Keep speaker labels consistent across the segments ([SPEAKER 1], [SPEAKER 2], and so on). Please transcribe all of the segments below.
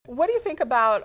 [SPEAKER 1] What do you think about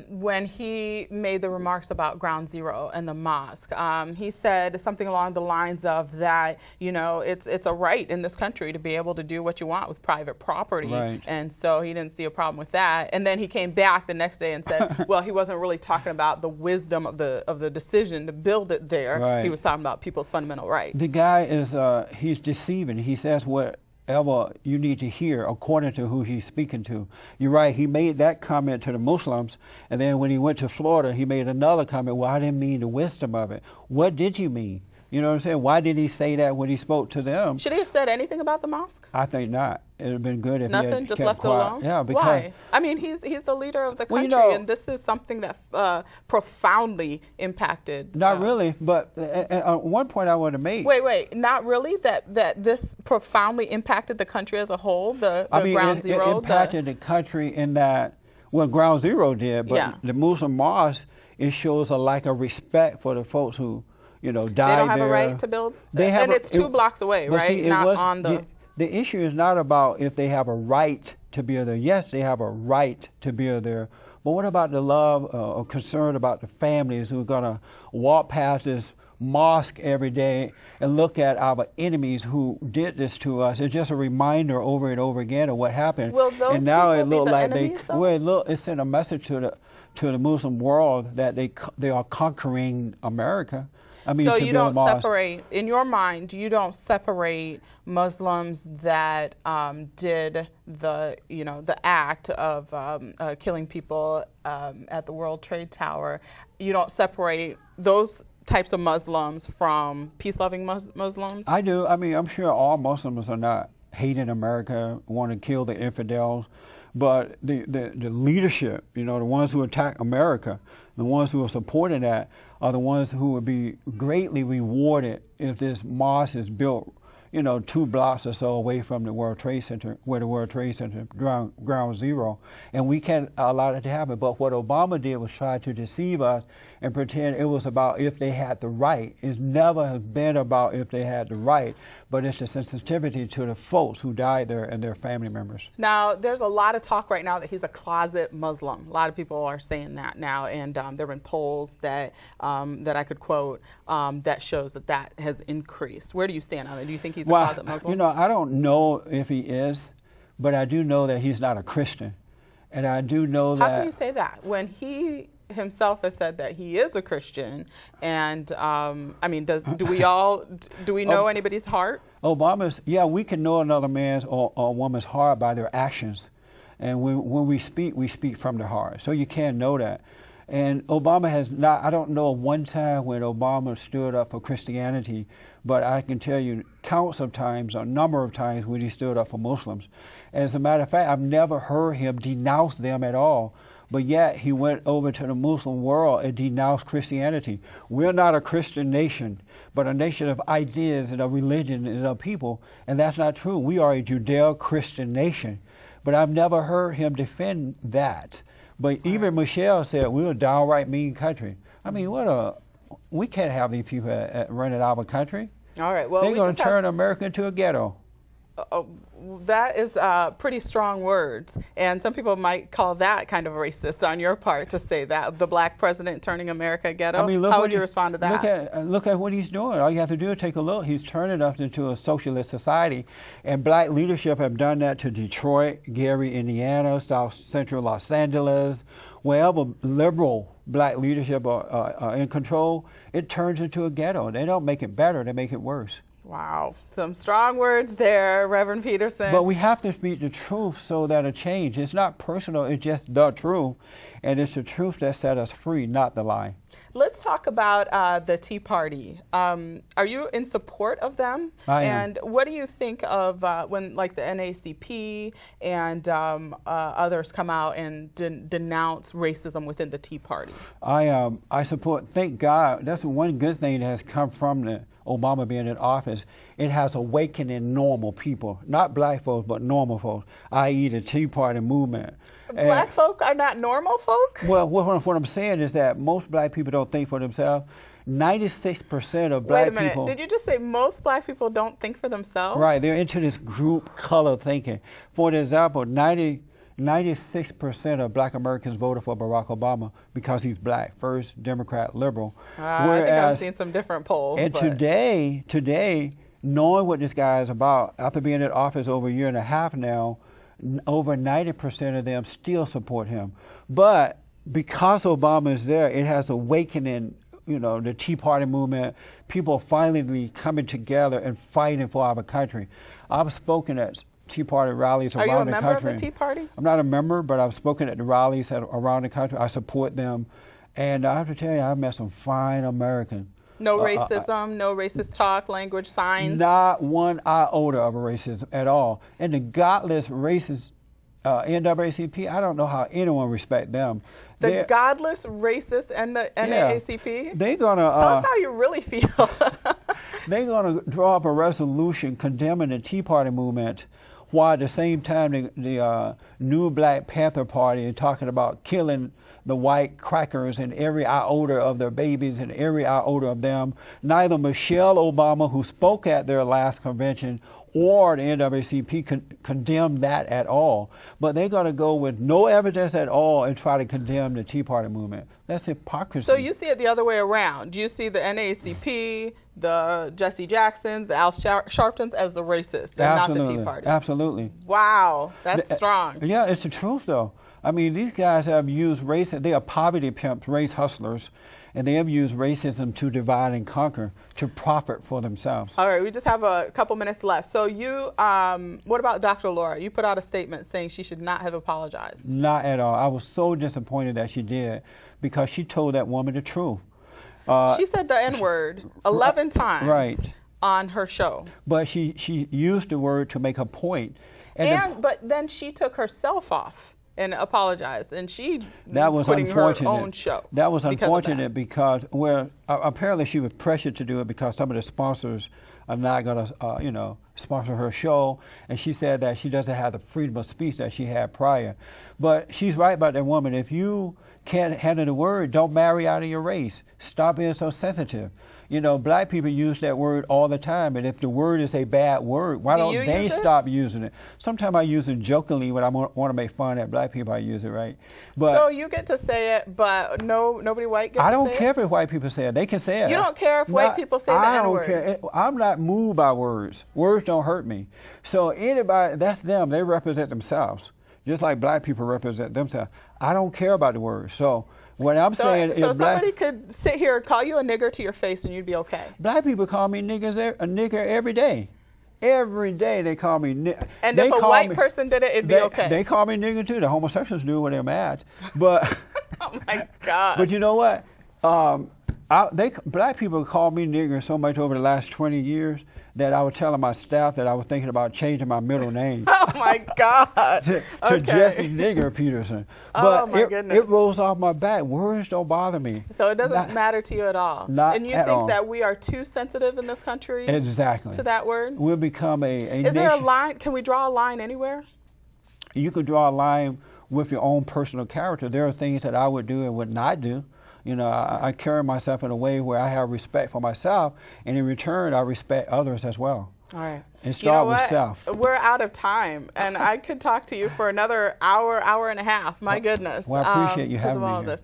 [SPEAKER 1] when he made the remarks about Ground Zero and the mosque? He said something along the lines of that, you know, it's a right in this country to be able to do what you want with private property.
[SPEAKER 2] Right.
[SPEAKER 1] And so he didn't see a problem with that. And then he came back the next day and said, well, he wasn't really talking about the wisdom of the decision to build it there.
[SPEAKER 2] Right.
[SPEAKER 1] He was talking about people's fundamental rights.
[SPEAKER 2] The guy is, he's deceiving. He says whatever you need to hear according to who he's speaking to. You're right, he made that comment to the Muslims, and then when he went to Florida, he made another comment, well, I didn't mean the wisdom of it. What did you mean? You know what I'm saying? Why did he say that when he spoke to them?
[SPEAKER 1] Should he have said anything about the mosque?
[SPEAKER 2] I think not. It would have been good if he had
[SPEAKER 1] just
[SPEAKER 2] kept
[SPEAKER 1] left
[SPEAKER 2] quiet.
[SPEAKER 1] it alone?
[SPEAKER 2] Yeah, because
[SPEAKER 1] why? I mean, he's the leader of the country,
[SPEAKER 2] well, you know,
[SPEAKER 1] and this is something that profoundly impacted.
[SPEAKER 2] Not really, but at one point I want to make.
[SPEAKER 1] Wait, not really. That this profoundly impacted the country as a whole. The Ground Zero.
[SPEAKER 2] It impacted the country in that, well, Ground Zero did, but
[SPEAKER 1] yeah.
[SPEAKER 2] the Muslim mosque, it shows a lack of respect for the folks who, you know, died there.
[SPEAKER 1] They don't have a right to build, and it's 2 blocks away, right?
[SPEAKER 2] See,
[SPEAKER 1] not on the.
[SPEAKER 2] The issue is not about if they have a right to build there. Yes, they have a right to build there. But what about the love or concern about the families who are going to walk past this mosque every day and look at our enemies who did this to us? It's just a reminder over and over again of what happened.
[SPEAKER 1] Will those
[SPEAKER 2] and now
[SPEAKER 1] people
[SPEAKER 2] it looks like
[SPEAKER 1] enemies,
[SPEAKER 2] it sent a message to the Muslim world that they are conquering America. I mean,
[SPEAKER 1] so you don't separate, in your mind, you don't separate Muslims that did the act of killing people at the World Trade Tower. You don't separate those types of Muslims from peace-loving Muslims?
[SPEAKER 2] I do. I mean, I'm sure all Muslims are not hating America, want to kill the infidels. But the leadership, you know, the ones who attack America, the ones who are supporting that, are the ones who would be greatly rewarded if this mosque is built, you know, 2 blocks or so away from the World Trade Center, where the World Trade Center, ground zero. And we can't allow that to happen. But what Obama did was try to deceive us and pretend it was about if they had the right. It's never been about if they had the right, but it's the sensitivity to the folks who died there and their family members.
[SPEAKER 1] Now, there's a lot of talk right now that he's a closet Muslim. A lot of people are saying that now, and there have been polls that I could quote that shows that has increased. Where do you stand on it? Do you think he's a closet Muslim?
[SPEAKER 2] You know, I don't know if he is, but I do know that he's not a Christian. And I do know that...
[SPEAKER 1] How can you say that when he himself has said that he is a Christian? And I mean, do we know anybody's heart? Yeah, we can know another man's or woman's heart by their actions. And when we speak from the heart. So you can know that. And Obama has not, I don't know of one time when Obama stood up for Christianity, but I can tell you counts of times, a number of times when he stood up for Muslims. As a matter of fact, I've never heard him denounce them at all. But yet he went over to the Muslim world and denounced Christianity. We're not a Christian nation, but a nation of ideas and of religion and of people, and that's not true. We are a Judeo-Christian nation, but I've never heard him defend that. But even Michelle said, we're a downright mean country. I mean, we can't have these people running our country. All right, well,
[SPEAKER 2] they're going to turn America into a ghetto.
[SPEAKER 1] That is pretty strong words, and some people might call that kind of racist on your part to say that, the black president turning America a ghetto. I mean, how would you respond to that?
[SPEAKER 2] Look at what he's doing. All you have to do is take a look. He's turning us into a socialist society, and black leadership have done that to Detroit, Gary, Indiana, South Central Los Angeles, wherever liberal black leadership are in control, it turns into a ghetto. They don't make it better, they make it worse.
[SPEAKER 1] Wow, some strong words there, Reverend Peterson.
[SPEAKER 2] But we have to speak the truth so that it change. It's not personal, it's just the truth. And it's the truth that set us free, not the lie.
[SPEAKER 1] Let's talk about the Tea Party. Are you in support of them?
[SPEAKER 2] I am.
[SPEAKER 1] And what do you think of when, like, the NAACP and others come out and denounce racism within the Tea Party?
[SPEAKER 2] I support, thank God, that's one good thing that has come from Obama being in office. It has awakened normal people, not black folks, but normal folks, i.e. the Tea Party movement.
[SPEAKER 1] Black folk are not normal folk?
[SPEAKER 2] Well, what I'm saying is that most black people don't think for themselves. 96% of black people...
[SPEAKER 1] Wait a minute, did you just say most black people don't think for themselves?
[SPEAKER 2] Right, they're into this group color thinking. For example, 96% of black Americans voted for Barack Obama because he's black, first Democrat liberal.
[SPEAKER 1] I think I've seen some different polls.
[SPEAKER 2] And today, knowing what this guy is about, after being in office over a year and a half now, over 90% of them still support him. But because Obama is there, it has awakening, the Tea Party movement, people finally coming together and fighting for our country. I've spoken at Tea Party rallies around the country. Are you a member of
[SPEAKER 1] the Tea Party?
[SPEAKER 2] I'm not a member, but I've spoken at the rallies around the country. I support them. And I have to tell you, I've met some fine Americans.
[SPEAKER 1] No racism, no racist talk, language, signs?
[SPEAKER 2] Not one iota of racism at all. And the godless racist NAACP, I don't know how anyone respect them.
[SPEAKER 1] The godless racist and the NAACP?
[SPEAKER 2] Yeah, they're going to...
[SPEAKER 1] Tell us how you really feel.
[SPEAKER 2] They're going to draw up a resolution condemning the Tea Party movement, while at the same time the new Black Panther Party is talking about killing the white crackers and every iota of their babies and every iota of them. Neither Michelle Obama, who spoke at their last convention, or the NAACP condemned that at all. But they're going to go with no evidence at all and try to condemn the Tea Party movement. That's hypocrisy.
[SPEAKER 1] So you see it the other way around. You see the NAACP, the Jesse Jacksons, the Al Sharptons as the racists, and not the Tea Party.
[SPEAKER 2] Absolutely.
[SPEAKER 1] Wow, that's strong.
[SPEAKER 2] Yeah, it's the truth, though. I mean, these guys have used racism. They are poverty pimps, race hustlers, and they have used racism to divide and conquer, to profit for themselves.
[SPEAKER 1] All right, we just have a couple minutes left. So you, what about Dr. Laura? You put out a statement saying she should not have apologized.
[SPEAKER 2] Not at all. I was so disappointed that she did, because she told that woman the truth.
[SPEAKER 1] She said the N-word 11 times on her show.
[SPEAKER 2] But she used the word to make a point.
[SPEAKER 1] But then she took herself off and apologized, and
[SPEAKER 2] that was
[SPEAKER 1] quitting her own show.
[SPEAKER 2] That was unfortunate because apparently she was pressured to do it because some of the sponsors are not going to, sponsor her show, and she said that she doesn't have the freedom of speech that she had prior. But she's right about that woman. If you can't handle the word, don't marry out of your race. Stop being so sensitive. Black people use that word all the time, and if the word is a bad word, why don't they stop using it? Sometimes I use it jokingly when I want to make fun at black people. I use it, right? But
[SPEAKER 1] so you get to say it, but nobody white gets to say it?
[SPEAKER 2] I don't care if white people say it. They can say it.
[SPEAKER 1] You don't care if white people say the N-word?
[SPEAKER 2] I don't care. I'm not moved by words. Words don't hurt me. So anybody, that's them. They represent themselves, just like black people represent themselves. I don't care about the words. So what I'm saying is,
[SPEAKER 1] somebody could sit here and call you a nigger to your face and you'd be okay.
[SPEAKER 2] Black people call me a nigger every day. Every day they call me nigger.
[SPEAKER 1] And if a white person did it, it'd be okay.
[SPEAKER 2] They call me nigger too. The homosexuals do when they're mad. But
[SPEAKER 1] oh my God.
[SPEAKER 2] But you know what? Black people call me nigger so much over the last 20 years that I was telling my staff that I was thinking about changing my middle name.
[SPEAKER 1] Oh my God.
[SPEAKER 2] to Jesse Nigger Peterson.
[SPEAKER 1] Oh
[SPEAKER 2] but
[SPEAKER 1] my goodness.
[SPEAKER 2] It rolls off my back. Words don't bother me.
[SPEAKER 1] So it doesn't matter to you at all.
[SPEAKER 2] And
[SPEAKER 1] you think that we are too sensitive in this country?
[SPEAKER 2] Exactly.
[SPEAKER 1] To that word?
[SPEAKER 2] We'll become a nation.
[SPEAKER 1] Is there a line? Can we draw a line anywhere?
[SPEAKER 2] You could draw a line with your own personal character. There are things that I would do and would not do. I carry myself in a way where I have respect for myself, and in return, I respect others as well.
[SPEAKER 1] All right.
[SPEAKER 2] And start with self.
[SPEAKER 1] We're out of time, and I could talk to you for another hour and a half. My goodness.
[SPEAKER 2] Well, I appreciate you having me here.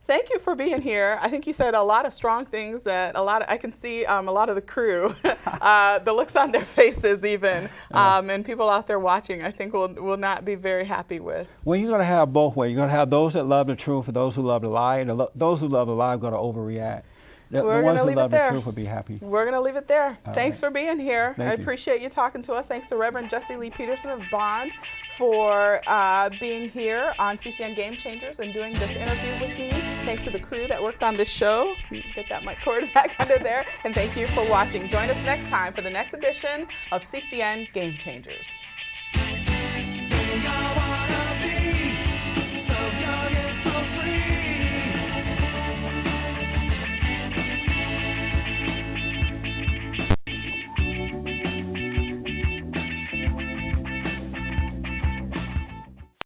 [SPEAKER 1] Thank you for being here. I think you said a lot of strong things that I can see a lot of the crew, the looks on their faces even, and people out there watching, I think will not be very happy with.
[SPEAKER 2] Well, you're going to have both ways. You're going to have those that love the truth and those who love the lie, and those who love the lie are going to overreact. The ones who love the truth will be happy.
[SPEAKER 1] We're going to leave it there. Thanks for being here.
[SPEAKER 2] I
[SPEAKER 1] appreciate you talking to us. Thanks to Reverend Jesse Lee Peterson of Bond for being here on CCN Game Changers and doing this interview with me. Thanks to the crew that worked on this show. Get that mic cord back under there. And thank you for watching. Join us next time for the next edition of CCN Game Changers.